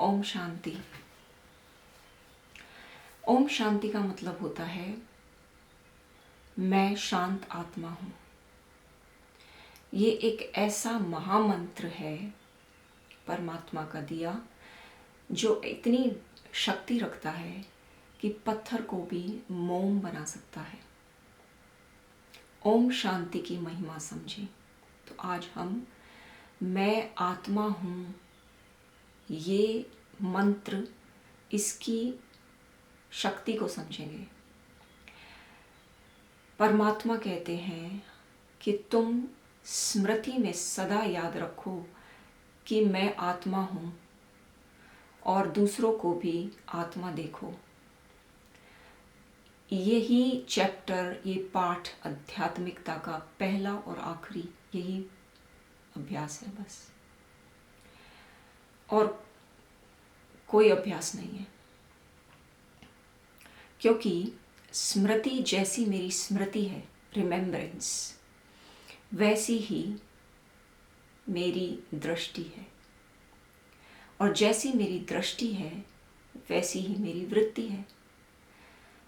ओम शांति। ओम शांति का मतलब होता है मैं शांत आत्मा हूँ। ये एक ऐसा महामंत्र है परमात्मा का दिया जो इतनी शक्ति रखता है कि पत्थर को भी मोम बना सकता है। ओम शांति की महिमा समझें। तो आज हम मैं आत्मा हूँ ये मंत्र, इसकी शक्ति को समझेंगे। परमात्मा कहते हैं कि तुम स्मृति में सदा याद रखो कि मैं आत्मा हूँ और दूसरों को भी आत्मा देखो। यही चैप्टर, ये पाठ आध्यात्मिकता का पहला और आखिरी यही अभ्यास है बस, और कोई अभ्यास नहीं है। क्योंकि स्मृति जैसी मेरी स्मृति है, रिमेम्बरेंस, वैसी ही मेरी दृष्टि है, और जैसी मेरी दृष्टि है वैसी ही मेरी वृत्ति है।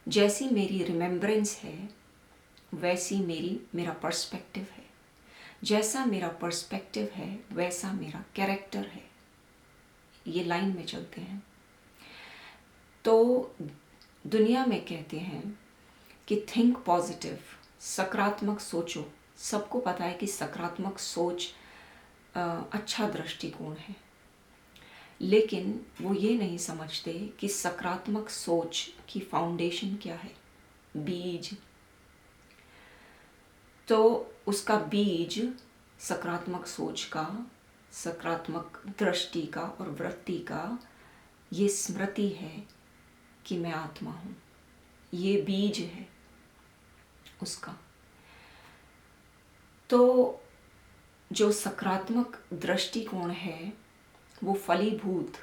जैसी मेरी रिमेम्बरेंस है वैसी मेरा पर्सपेक्टिव है। जैसा मेरा पर्सपेक्टिव है वैसा मेरा कैरेक्टर है। ये लाइन में चलते हैं। तो दुनिया में कहते हैं कि थिंक पॉजिटिव, सकारात्मक सोचो। सबको पता है कि सकारात्मक सोच अच्छा दृष्टिकोण है, लेकिन वो ये नहीं समझते कि सकारात्मक सोच की फाउंडेशन क्या है, बीज। तो उसका बीज सकारात्मक सोच का, सकारात्मक दृष्टि का और वृत्ति का ये स्मृति है कि मैं आत्मा हूँ। ये बीज है उसका। तो जो सकारात्मक दृष्टिकोण है वो फलीभूत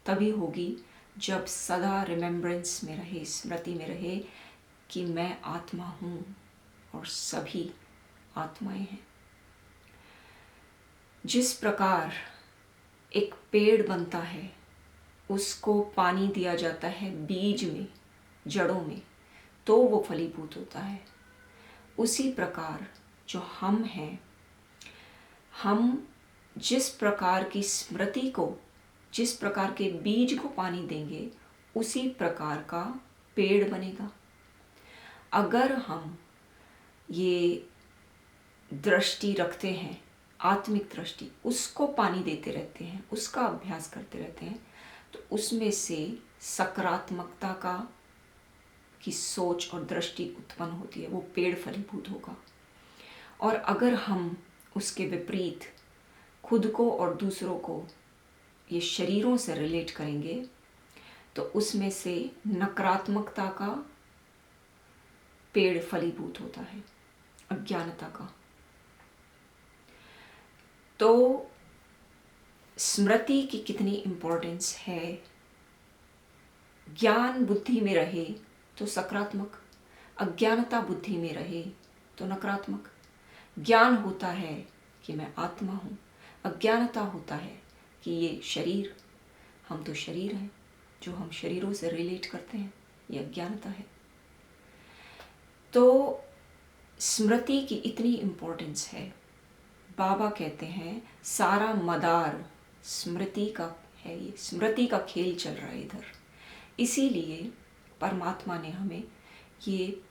तभी होगी जब सदा रिमेम्बरेंस में रहे, स्मृति में रहे कि मैं आत्मा हूँ और सभी आत्माएं हैं। जिस प्रकार एक पेड़ बनता है, उसको पानी दिया जाता है बीज में, जड़ों में, तो वो फलीभूत होता है। उसी प्रकार जो हम हैं, हम जिस प्रकार की स्मृति को, जिस प्रकार के बीज को पानी देंगे, उसी प्रकार का पेड़ बनेगा। अगर हम ये दृष्टि रखते हैं, आत्मिक दृष्टि, उसको पानी देते रहते हैं, उसका अभ्यास करते रहते हैं, तो उसमें से सकारात्मकता की सोच और दृष्टि उत्पन्न होती है। वो पेड़ फलीभूत होगा। और अगर हम उसके विपरीत खुद को और दूसरों को ये शरीरों से रिलेट करेंगे, तो उसमें से नकारात्मकता का पेड़ फलीभूत होता है, अज्ञानता का। तो स्मृति की कितनी इम्पोर्टेंस है। ज्ञान बुद्धि में रहे तो सकारात्मक, अज्ञानता बुद्धि में रहे तो नकारात्मक। ज्ञान होता है कि मैं आत्मा हूँ, अज्ञानता होता है कि ये शरीर, हम तो शरीर हैं, जो हम शरीरों से रिलेट करते हैं, ये अज्ञानता है। तो स्मृति की इतनी इम्पोर्टेंस है। बाबा कहते हैं सारा मदार स्मृति का है, ये स्मृति का खेल चल रहा है इधर। इसीलिए परमात्मा ने हमें ये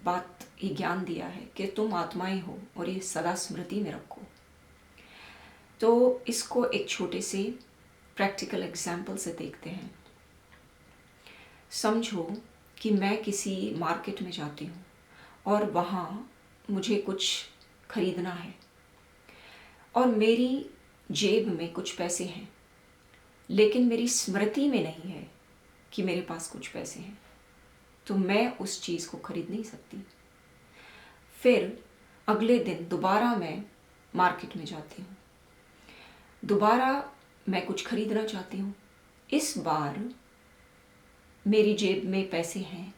बात, ये ज्ञान दिया है कि तुम आत्माएं हो और ये सदा स्मृति में रखो। तो इसको एक छोटे से प्रैक्टिकल एग्जाम्पल से देखते हैं। समझो कि मैं किसी मार्केट में जाती हूँ और वहाँ मुझे कुछ खरीदना है और मेरी जेब में कुछ पैसे हैं, लेकिन मेरी स्मृति में नहीं है कि मेरे पास कुछ पैसे हैं, तो मैं उस चीज़ को खरीद नहीं सकती। फिर अगले दिन दोबारा मैं मार्केट में जाती हूँ, दोबारा मैं कुछ खरीदना चाहती हूँ। इस बार मेरी जेब में पैसे हैं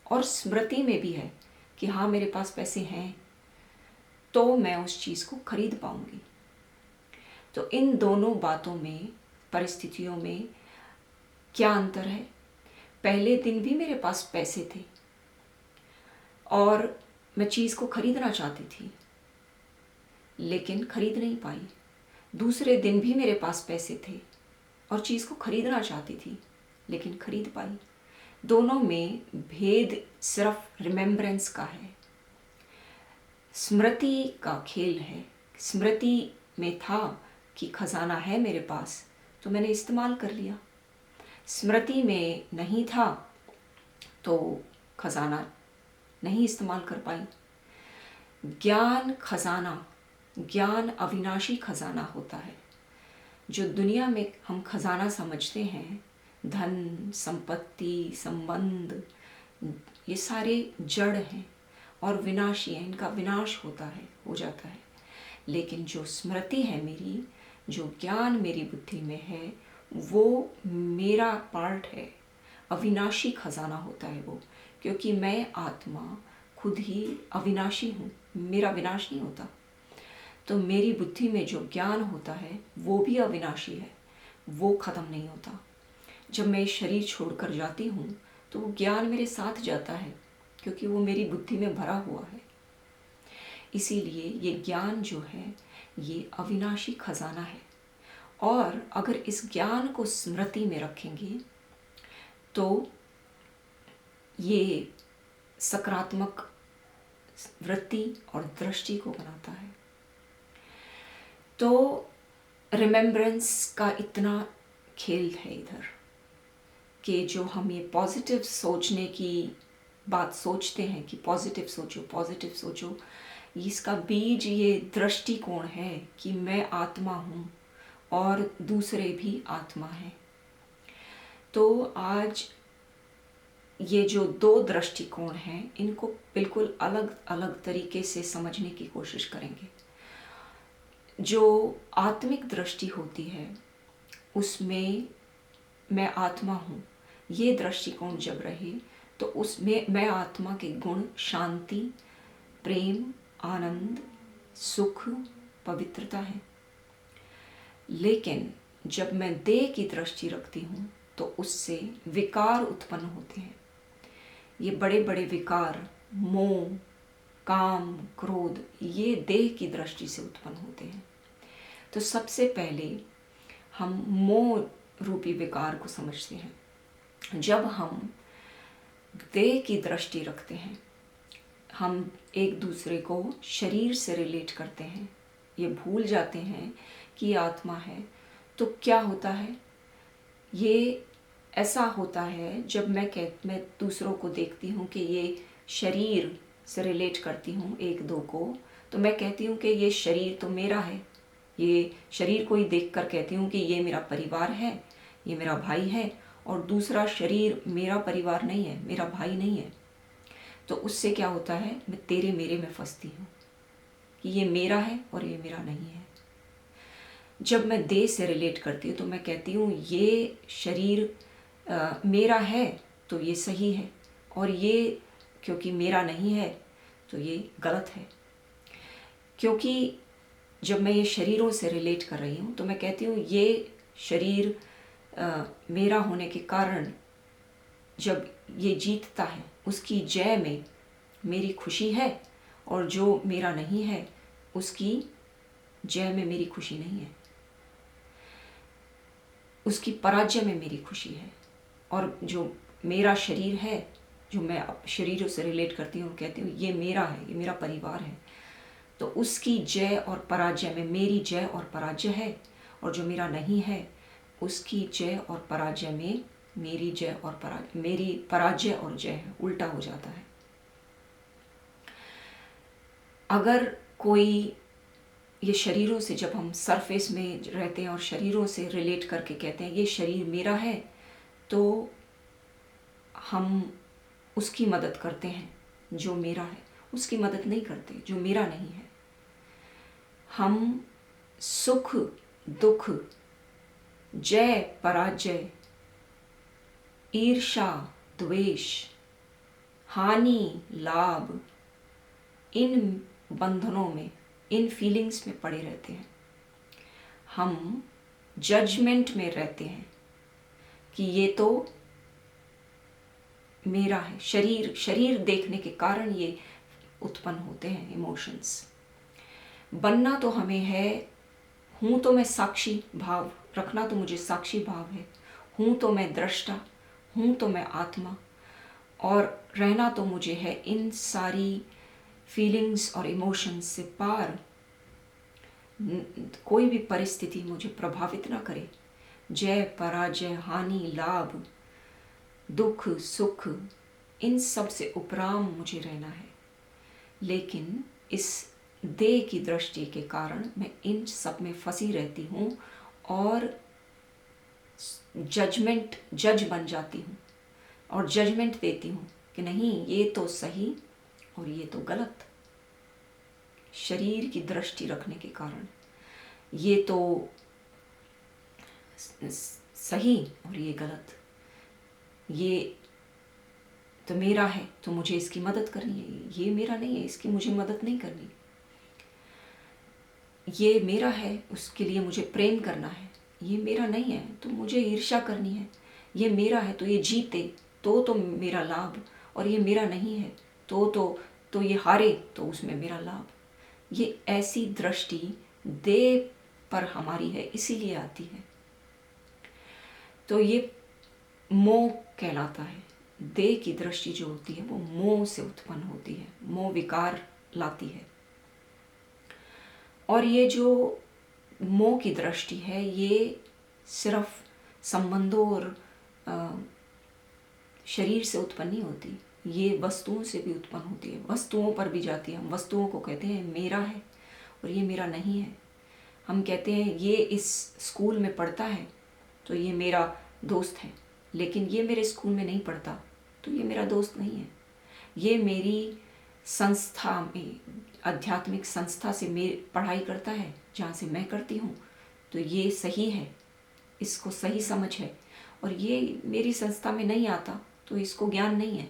और स्मृति में भी है कि हाँ मेरे पास पैसे हैं, तो मैं उस चीज़ को खरीद पाऊँगी। तो इन दोनों बातों में परिस्थितियों में क्या अंतर है। पहले दिन भी मेरे पास पैसे थे और मैं चीज़ को खरीदना चाहती थी, लेकिन खरीद नहीं पाई। दूसरे दिन भी मेरे पास पैसे थे और चीज़ को खरीदना चाहती थी, लेकिन खरीद पाई। दोनों में भेद सिर्फ रिमेम्बरेंस का है, स्मृति का खेल है। स्मृति में था कि खजाना है मेरे पास, तो मैंने इस्तेमाल कर लिया। स्मृति में नहीं था तो खजाना नहीं इस्तेमाल कर पाई। ज्ञान खजाना, ज्ञान अविनाशी खजाना होता है। जो दुनिया में हम खजाना समझते हैं, धन, संपत्ति, संबंध, ये सारे जड़ हैं और विनाशी हैं, इनका विनाश होता है, हो जाता है। लेकिन जो स्मृति है मेरी, जो ज्ञान मेरी बुद्धि में है, वो मेरा पार्ट है, अविनाशी खजाना होता है वो, क्योंकि मैं आत्मा खुद ही अविनाशी हूँ, मेरा विनाश नहीं होता। तो मेरी बुद्धि में जो ज्ञान होता है वो भी अविनाशी है, वो ख़त्म नहीं होता। जब मैं शरीर छोड़कर जाती हूँ तो वो ज्ञान मेरे साथ जाता है, क्योंकि वो मेरी बुद्धि में भरा हुआ है। इसीलिए ये ज्ञान जो है ये अविनाशी खजाना है। और अगर इस ज्ञान को स्मृति में रखेंगे तो ये सकारात्मक वृत्ति और दृष्टि को बनाता है। तो रिमेम्बरेंस का इतना खेल है इधर कि जो हम ये पॉजिटिव सोचने की बात सोचते हैं कि पॉजिटिव सोचो, इसका बीज ये दृष्टिकोण है कि मैं आत्मा हूँ और दूसरे भी आत्मा हैं। तो आज ये जो दो दृष्टिकोण हैं, इनको बिल्कुल अलग अलग तरीके से समझने की कोशिश करेंगे। जो आत्मिक दृष्टि होती है उसमें मैं आत्मा हूँ, ये दृष्टिकोण जब रहे तो उसमें मैं आत्मा के गुण शांति, प्रेम, आनंद, सुख, पवित्रता है। लेकिन जब मैं देह की दृष्टि रखती हूँ तो उससे विकार उत्पन्न होते हैं। ये बड़े बड़े विकार, मोह, काम, क्रोध, ये देह की दृष्टि से उत्पन्न होते हैं। तो सबसे पहले हम मोह रूपी विकार को समझते हैं। जब हम देह की दृष्टि रखते हैं, हम एक दूसरे को शरीर से रिलेट करते हैं, ये भूल जाते हैं कि ये आत्मा है। तो क्या होता है, ये ऐसा होता है जब मैं दूसरों को देखती हूँ कि ये शरीर से रिलेट करती हूँ एक दो को, तो मैं कहती हूँ कि ये शरीर तो मेरा है। ये शरीर को ही देख कर कहती हूँ कि ये मेरा परिवार है, ये मेरा भाई है, और दूसरा शरीर मेरा परिवार नहीं है, मेरा भाई नहीं है। तो उससे क्या होता है, मैं तेरे मेरे में फंसती हूँ कि ये मेरा है और ये मेरा नहीं है। जब मैं देह से रिलेट करती हूँ तो मैं कहती हूँ ये शरीर मेरा है तो ये सही है, और ये क्योंकि मेरा नहीं है तो ये गलत है। क्योंकि जब मैं ये शरीरों से रिलेट कर रही हूँ तो मैं कहती हूँ ये शरीर मेरा होने के कारण जब ये जीतता है उसकी जय में मेरी खुशी है, और जो मेरा नहीं है उसकी जय में मेरी खुशी नहीं है, उसकी पराजय में मेरी खुशी है। और जो मेरा शरीर है, जो मैं शरीरों से रिलेट करती हूँ, कहती हूँ ये मेरा है, ये मेरा परिवार है, तो उसकी जय और पराजय में मेरी जय और पराजय है, और जो मेरा नहीं है उसकी जय और पराजय में मेरी जय और मेरी पराजय और जय है, उल्टा हो जाता है। अगर कोई ये शरीरों से, जब हम सरफेस में रहते हैं और शरीरों से रिलेट करके कहते हैं ये शरीर मेरा है, तो हम उसकी मदद करते हैं जो मेरा है, उसकी मदद नहीं करते जो मेरा नहीं है। हम सुख दुख, जय पराजय, ईर्ष्या द्वेष, हानि लाभ, इन बंधनों में, इन फीलिंग्स में पड़े रहते हैं। हम जजमेंट में रहते हैं कि ये तो मेरा है। शरीर देखने के कारण ये उत्पन्न होते हैं इमोशंस। बनना तो हमें है, हूं तो मैं साक्षी भाव, रखना तो मुझे साक्षी भाव है, हूं तो मैं दृष्टा, हूं तो मैं आत्मा, और रहना तो मुझे है इन सारी फीलिंग्स और इमोशंस से पार। कोई भी परिस्थिति मुझे प्रभावित ना करे। जय पराजय, हानि लाभ, दुख सुख, इन सब से उपराम मुझे रहना है। लेकिन इस देह की दृष्टि के कारण मैं इन सब में फंसी रहती हूँ और जज बन जाती हूँ और जजमेंट देती हूँ कि नहीं ये तो सही और ये तो गलत। शरीर की दृष्टि रखने के कारण ये तो सही और ये गलत, ये तो मेरा है तो मुझे इसकी मदद करनी है, ये मेरा नहीं है इसकी मुझे मदद नहीं करनी, ये मेरा है उसके लिए मुझे प्रेम करना है, ये मेरा नहीं है तो मुझे ईर्ष्या करनी है, ये मेरा है तो ये जीते तो मेरा लाभ, और ये मेरा नहीं है तो ये हारे तो उसमें मेरा लाभ। ये ऐसी दृष्टि देह पर हमारी है, इसीलिए आती है। तो ये मोह कहलाता है। देह की दृष्टि जो होती है वो मोह से उत्पन्न होती है, मोह विकार लाती है। और ये जो मोह की दृष्टि है ये सिर्फ संबंधों और शरीर से उत्पन्न नहीं होती, ये वस्तुओं से भी उत्पन्न होती है, वस्तुओं पर भी जाती है। हम वस्तुओं को कहते हैं मेरा है और ये मेरा नहीं है। हम कहते हैं ये इस स्कूल में पढ़ता है तो ये मेरा दोस्त है, लेकिन ये मेरे स्कूल में नहीं पढ़ता तो ये मेरा दोस्त नहीं है। ये मेरी संस्था में, आध्यात्मिक संस्था से मेरी पढ़ाई करता है जहाँ से मैं करती हूँ तो ये सही है, इसको सही समझ है, और ये मेरी संस्था में नहीं आता तो इसको ज्ञान नहीं है।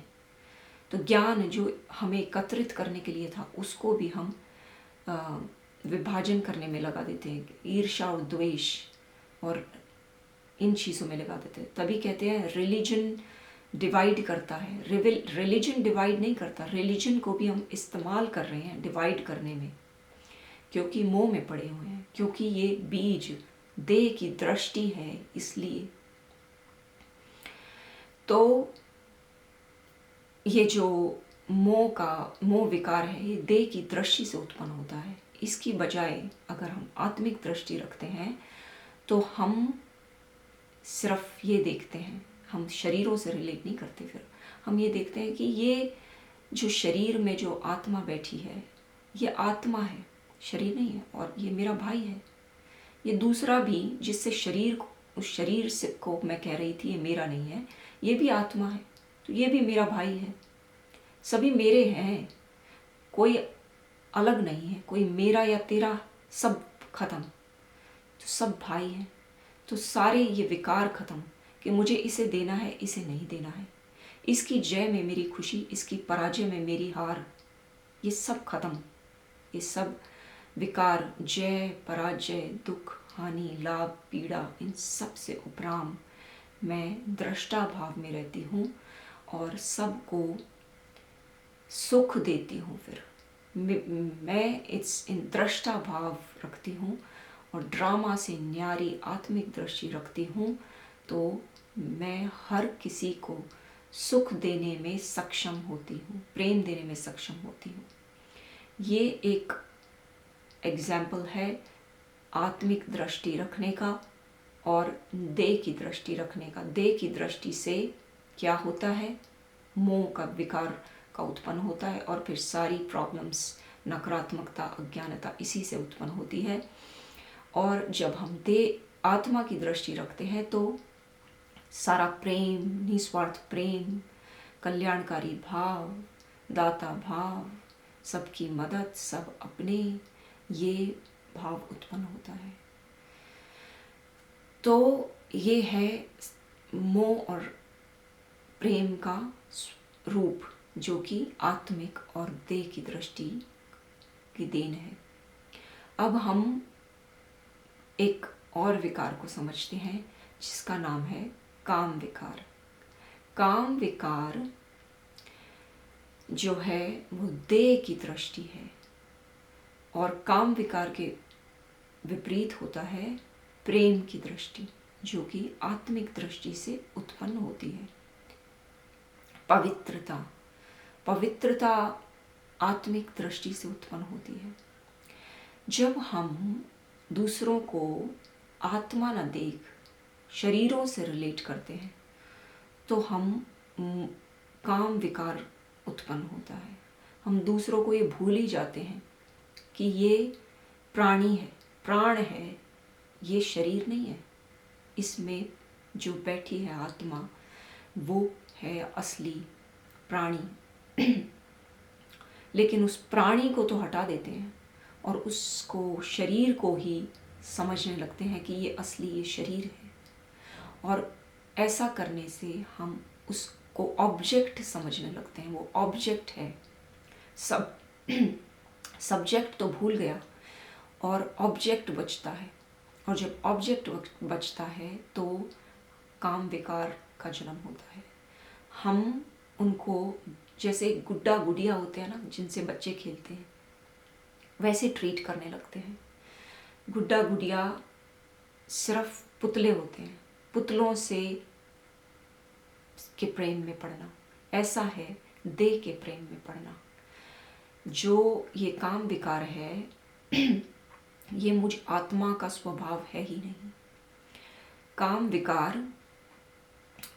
तो ज्ञान जो हमें एकत्रित करने के लिए था उसको भी हम विभाजन करने में लगा देते हैं, ईर्ष्या और द्वेष और इन चीज़ों में लगा देते हैं। तभी कहते हैं रिलीजन डिवाइड करता है। रिलीजन डिवाइड नहीं करता, रिलीजन को भी हम इस्तेमाल कर रहे हैं डिवाइड करने में, क्योंकि मोह में पड़े हुए हैं, क्योंकि ये बीज देह की दृष्टि है इसलिए। तो ये जो मोह विकार है ये देह की दृष्टि से उत्पन्न होता है। इसकी बजाय अगर हम आत्मिक दृष्टि रखते हैं तो हम सिर्फ ये देखते हैं, हम शरीरों से रिलेट नहीं करते, फिर हम ये देखते हैं कि ये जो शरीर में जो आत्मा बैठी है ये आत्मा है, शरीर नहीं है, और ये मेरा भाई है। ये दूसरा भी जिससे उस शरीर से को मैं कह रही थी ये मेरा नहीं है, ये भी आत्मा है तो ये भी मेरा भाई है। सभी मेरे हैं, कोई अलग नहीं है, कोई मेरा या तेरा, सब खत्म, तो सब भाई हैं। तो सारे ये विकार खत्म कि मुझे इसे देना है इसे नहीं देना है, इसकी जय में मेरी खुशी, इसकी पराजय में मेरी हार, ये सब खत्म। ये सब विकार, जय पराजय, दुख हानि लाभ पीड़ा, इन सब से उपराम मैं दृष्टा भाव में रहती हूँ और सबको सुख देती हूँ। फिर मैं इन दृष्टा भाव रखती हूँ और ड्रामा से न्यारी आत्मिक दृष्टि रखती हूँ, तो मैं हर किसी को सुख देने में सक्षम होती हूँ, प्रेम देने में सक्षम होती हूँ। ये एक एग्जाम्पल है आत्मिक दृष्टि रखने का और देह की दृष्टि रखने का। देह की दृष्टि से क्या होता है, मोह का विकार का उत्पन्न होता है और फिर सारी प्रॉब्लम्स, नकारात्मकता, अज्ञानता इसी से उत्पन्न होती है। और जब हम देह आत्मा की दृष्टि रखते हैं तो सारा प्रेम, निस्वार्थ प्रेम, कल्याणकारी भाव, दाता भाव, सबकी मदद, सब अपने, ये भाव उत्पन्न होता है। तो ये है मोह और प्रेम का रूप, जो कि आत्मिक और देह की दृष्टि की देन है। अब हम एक और विकार को समझते हैं जिसका नाम है काम विकार। काम विकार जो है वो देह की दृष्टि है, और काम विकार के विपरीत होता है प्रेम की दृष्टि, जो कि आत्मिक दृष्टि से उत्पन्न होती है। पवित्रता, पवित्रता आत्मिक दृष्टि से उत्पन्न होती है। जब हम दूसरों को आत्मा न देख शरीरों से रिलेट करते हैं तो हम काम विकार उत्पन्न होता है। हम दूसरों को ये भूल ही जाते हैं कि ये प्राणी है, प्राण है, ये शरीर नहीं है। इसमें जो बैठी है आत्मा वो है असली प्राणी। लेकिन उस प्राणी को तो हटा देते हैं और उसको, शरीर को ही समझने लगते हैं कि ये असली, ये शरीर है। और ऐसा करने से हम उसको ऑब्जेक्ट समझने लगते हैं। वो ऑब्जेक्ट है, सब सब्जेक्ट तो भूल गया और ऑब्जेक्ट बचता है। और जब ऑब्जेक्ट बचता है तो काम विकार का जन्म होता है। हम उनको, जैसे गुड्डा गुड़िया होते हैं ना जिनसे बच्चे खेलते हैं, वैसे ट्रीट करने लगते हैं। गुड्डा गुड़िया सिर्फ पुतले होते हैं, पुतलों से के प्रेम में पड़ना, ऐसा है देह के प्रेम में पड़ना। जो ये काम विकार है ये मुझ आत्मा का स्वभाव है ही नहीं। काम विकार,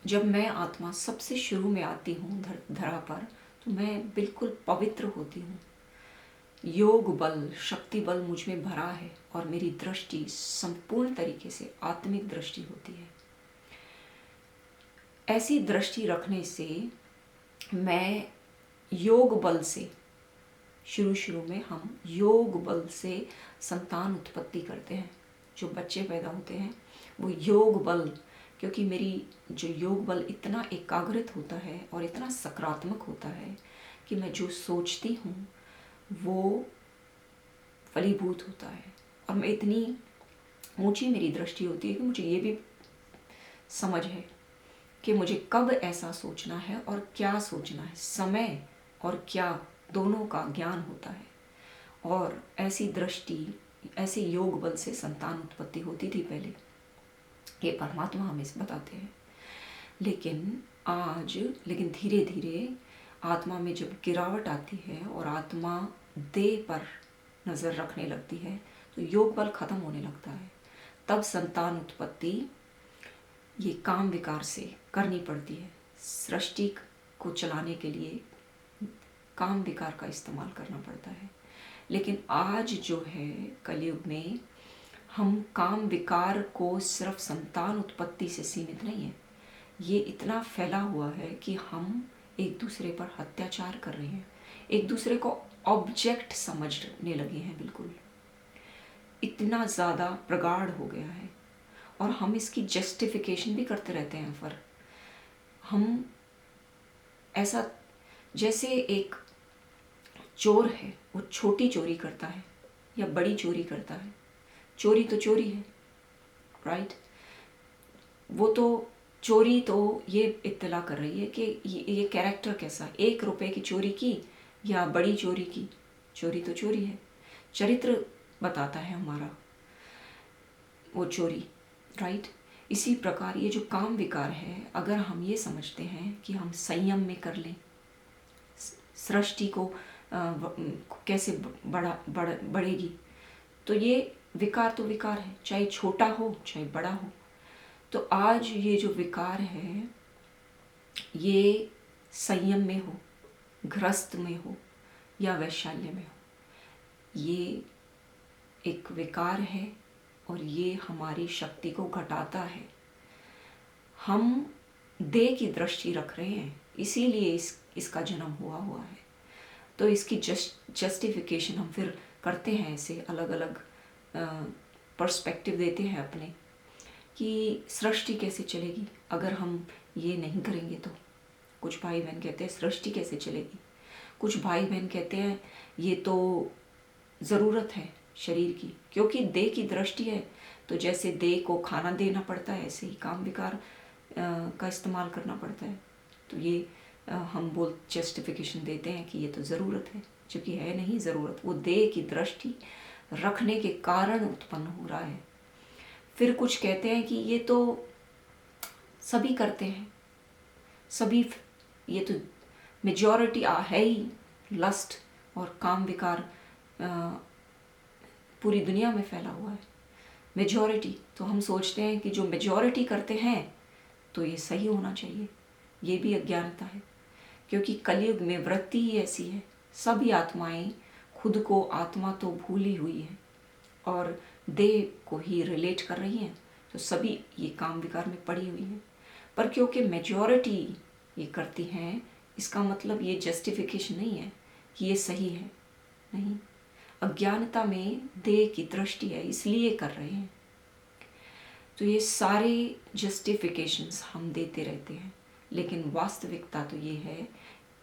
जब मैं आत्मा सबसे शुरू में आती हूँ धरा पर, तो मैं बिल्कुल पवित्र होती हूँ। योग बल, शक्ति बल मुझ में भरा है और मेरी दृष्टि संपूर्ण तरीके से आत्मिक दृष्टि होती है। ऐसी दृष्टि रखने से मैं योग बल से, शुरू में हम योग बल से संतान उत्पत्ति करते हैं। जो बच्चे पैदा होते हैं वो योग बल, क्योंकि मेरी जो योग बल इतना एकाग्रित होता है और इतना सकारात्मक होता है कि मैं जो सोचती हूँ वो फलीभूत होता है। और मैं इतनी ऊंची मेरी दृष्टि होती है कि मुझे ये भी समझ है कि मुझे कब ऐसा सोचना है और क्या सोचना है। समय और क्या, दोनों का ज्ञान होता है। और ऐसी दृष्टि, ऐसे योग बल से संतान उत्पत्ति होती थी पहले, ये परमात्मा हमें बताते हैं। लेकिन धीरे धीरे आत्मा में जब गिरावट आती है और आत्मा देह पर नज़र रखने लगती है तो योग बल खत्म होने लगता है। तब संतान उत्पत्ति ये काम विकार से करनी पड़ती है। सृष्टि को चलाने के लिए काम विकार का इस्तेमाल करना पड़ता है। लेकिन आज जो है कलयुग में, हम काम विकार को सिर्फ संतान उत्पत्ति से सीमित नहीं है, ये इतना फैला हुआ है कि हम एक दूसरे पर अत्याचार कर रहे हैं, एक दूसरे को ऑब्जेक्ट समझने लगे हैं। बिल्कुल इतना ज़्यादा प्रगाढ़ हो गया है और हम इसकी जस्टिफिकेशन भी करते रहते हैं। पर हम ऐसा, जैसे एक चोर है, वो छोटी चोरी करता है या बड़ी चोरी करता है, चोरी तो चोरी है, राइट। वो तो चोरी तो ये इत्तला कर रही है कि ये कैरेक्टर कैसा, 1 रुपए की चोरी की या बड़ी चोरी की, चोरी तो चोरी है। चरित्र बताता है हमारा वो चोरी, राइट। इसी प्रकार ये जो काम विकार है, अगर हम ये समझते हैं कि हम संयम में कर लें, सृष्टि को कैसे बढ़ेगी, तो ये विकार तो विकार है, चाहे छोटा हो चाहे बड़ा हो। तो आज ये जो विकार है ये संयम में हो, गृहस्थ में हो या वैशाल्य में हो, ये एक विकार है और ये हमारी शक्ति को घटाता है। हम देह की दृष्टि रख रहे हैं, इसीलिए इसका जन्म हुआ है। तो इसकी जस्टिफिकेशन हम फिर करते हैं, ऐसे अलग अलग पर्सपेक्टिव देते हैं अपने, कि सृष्टि कैसे चलेगी अगर हम ये नहीं करेंगे तो। कुछ भाई बहन कहते हैं सृष्टि कैसे चलेगी, कुछ भाई बहन कहते हैं ये तो ज़रूरत है शरीर की, क्योंकि देह की दृष्टि है तो जैसे देह को खाना देना पड़ता है, ऐसे ही काम विकार का इस्तेमाल करना पड़ता है। तो ये हम जस्टिफिकेशन देते हैं कि ये तो ज़रूरत है, जबकि है नहीं ज़रूरत, वो देह की दृष्टि रखने के कारण उत्पन्न हो रहा है। फिर कुछ कहते हैं कि ये तो सभी करते हैं, सभी, ये तो मेजॉरिटी है ही, लस्ट और काम विकार पूरी दुनिया में फैला हुआ है, मेजॉरिटी। तो हम सोचते हैं कि जो मेजॉरिटी करते हैं तो ये सही होना चाहिए। ये भी अज्ञानता है, क्योंकि कलयुग में वृत्ति ही ऐसी है। सभी आत्माएं खुद को आत्मा तो भूली हुई है और देह को ही रिलेट कर रही हैं, तो सभी ये काम विकार में पड़ी हुई हैं। पर क्योंकि मेजॉरिटी ये करती हैं, इसका मतलब ये जस्टिफिकेशन नहीं है कि ये सही है, नहीं। अज्ञानता में देह की दृष्टि है, इसलिए कर रहे हैं। तो ये सारे जस्टिफिकेशंस हम देते रहते हैं, लेकिन वास्तविकता तो ये है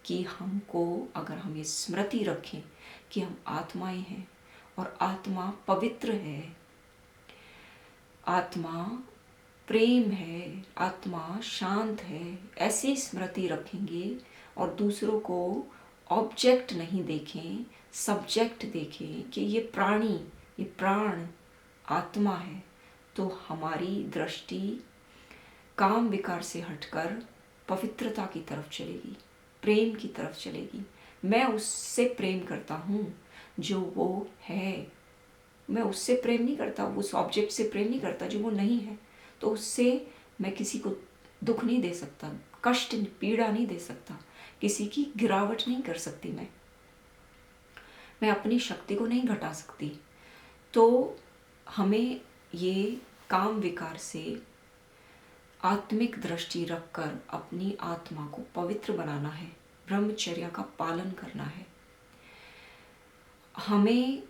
कि हमको, अगर हम ये स्मृति रखें कि हम आत्माएं हैं और आत्मा पवित्र है, आत्मा प्रेम है, आत्मा शांत है, ऐसी स्मृति रखेंगे और दूसरों को ऑब्जेक्ट नहीं देखें, सब्जेक्ट देखें कि ये प्राणी, ये प्राण आत्मा है, तो हमारी दृष्टि काम विकार से हटकर पवित्रता की तरफ चलेगी, प्रेम की तरफ चलेगी। मैं उससे प्रेम करता हूँ जो वो है, मैं उससे प्रेम नहीं करता, उस ऑब्जेक्ट से प्रेम नहीं करता जो वो नहीं है। तो उससे मैं किसी को दुख नहीं दे सकता, कष्ट पीड़ा नहीं दे सकता, किसी की गिरावट नहीं कर सकती, मैं अपनी शक्ति को नहीं घटा सकती। तो हमें ये काम विकार से आत्मिक दृष्टि रखकर अपनी आत्मा को पवित्र बनाना है, ब्रह्मचर्य का पालन करना है। हमें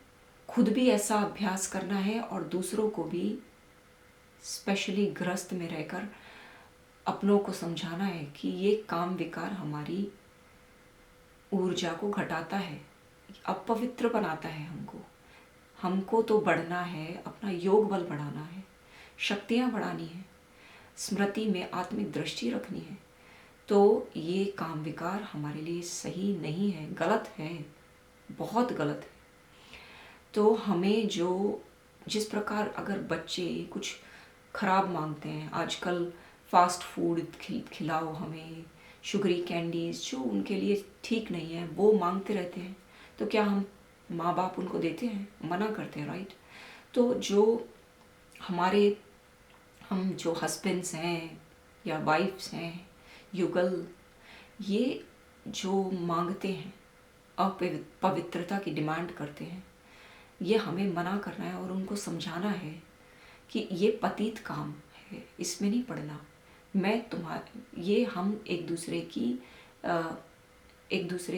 खुद भी ऐसा अभ्यास करना है और दूसरों को भी, स्पेशली गृहस्थ में रहकर अपनों को समझाना है कि ये काम विकार हमारी ऊर्जा को घटाता है, अपवित्र बनाता है हमको तो बढ़ना है, अपना योग बल बढ़ाना है, शक्तियाँ बढ़ानी है, स्मृति में आत्मिक दृष्टि रखनी है। तो ये काम विकार हमारे लिए सही नहीं है, गलत है, बहुत गलत है। तो हमें जिस प्रकार अगर बच्चे कुछ खराब मांगते हैं, आजकल फास्ट फूड खिलाओ हमें, शुगरी कैंडीज़ जो उनके लिए ठीक नहीं है वो मांगते रहते हैं, तो क्या हम माँ बाप उनको देते हैं? मना करते हैं, राइट। तो हम जो हस्बैंड्स हैं या वाइफ्स हैं, युगल, ये जो मांगते हैं, अपवित्रता की डिमांड करते हैं, ये हमें मना करना है और उनको समझाना है कि ये पतित काम है, इसमें नहीं पड़ना। ये हम एक दूसरे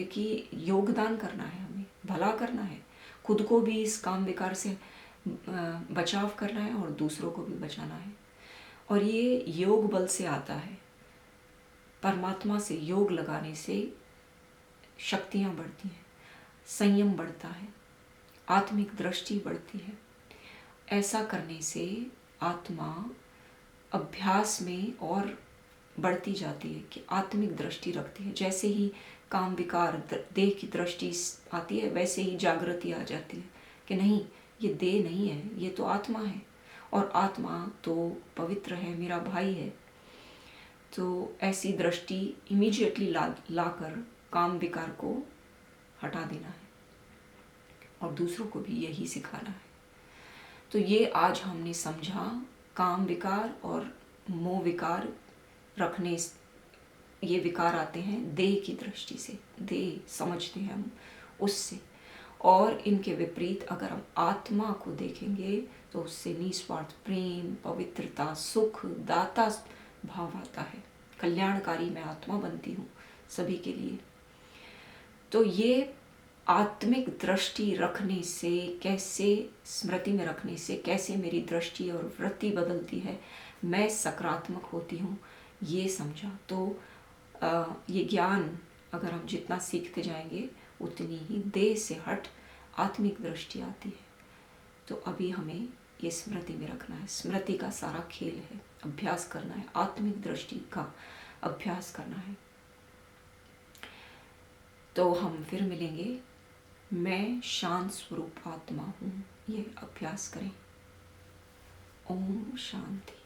की योगदान करना है, हमें भला करना है, खुद को भी इस काम विकार से बचाव करना है और दूसरों को भी बचाना है। और ये योग बल से आता है, परमात्मा से योग लगाने से शक्तियाँ बढ़ती हैं, संयम बढ़ता है, आत्मिक दृष्टि बढ़ती है। ऐसा करने से आत्मा अभ्यास में और बढ़ती जाती है कि आत्मिक दृष्टि रखती है। जैसे ही काम विकार देह की दृष्टि आती है, वैसे ही जागृति आ जाती है कि नहीं, ये देह नहीं है, ये तो आत्मा है और आत्मा तो पवित्र है, मेरा भाई है। तो ऐसी दृष्टि इमीडिएटली लाकर काम विकार को हटा देना है और दूसरों को भी यही सिखाना है। तो ये आज हमने समझा, काम विकार और मोह विकार रखने, ये विकार आते हैं देह की दृष्टि से, देह समझते हैं हम उससे, और इनके विपरीत अगर हम आत्मा को देखेंगे तो उससे निस्वार्थ प्रेम, पवित्रता, सुख, दाता भाव आता है, कल्याणकारी मैं आत्मा बनती हूँ सभी के लिए। तो ये आत्मिक दृष्टि रखने से, कैसे स्मृति में रखने से कैसे मेरी दृष्टि और वृत्ति बदलती है, मैं सकारात्मक होती हूँ, ये समझा। तो ये ज्ञान अगर हम जितना सीखते जाएंगे उतनी ही देह से हट आत्मिक दृष्टि आती है। तो अभी हमें ये स्मृति में रखना है। स्मृति का सारा खेल है, अभ्यास करना है, आत्मिक दृष्टि का अभ्यास करना है। तो हम फिर मिलेंगे। मैं शांत स्वरूप आत्मा हूँ, ये अभ्यास करें। ओम शांति।